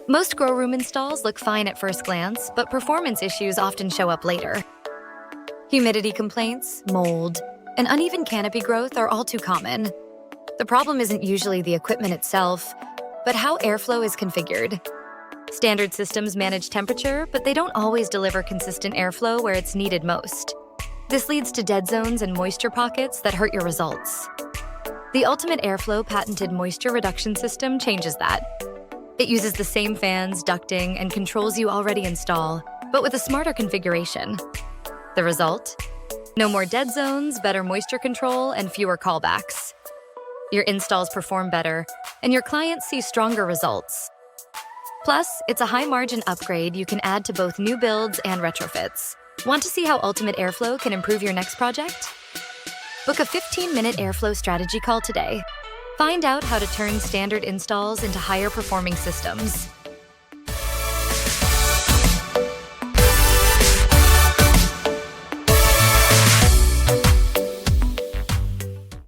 Most grow room installs look fine at first glance, but performance issues often show up later. Humidity complaints, mold, and uneven canopy growth are all too common. The problem isn't usually the equipment itself, but how airflow is configured. Standard systems manage temperature, but they don't always deliver consistent airflow where it's needed most. This leads to dead zones and moisture pockets that hurt your results. The Ultimate Airflow patented moisture reduction system changes that. It uses the same fans, ducting, and controls you already install, but with a smarter configuration. The result? No more dead zones, better moisture control, and fewer callbacks. Your installs perform better, and your clients see stronger results. Plus, it's a high-margin upgrade you can add to both new builds and retrofits. Want to see how Ultimate Airflow can improve your next project? Book a 15-minute airflow strategy call today. Find out how to turn standard installs into higher-performing systems.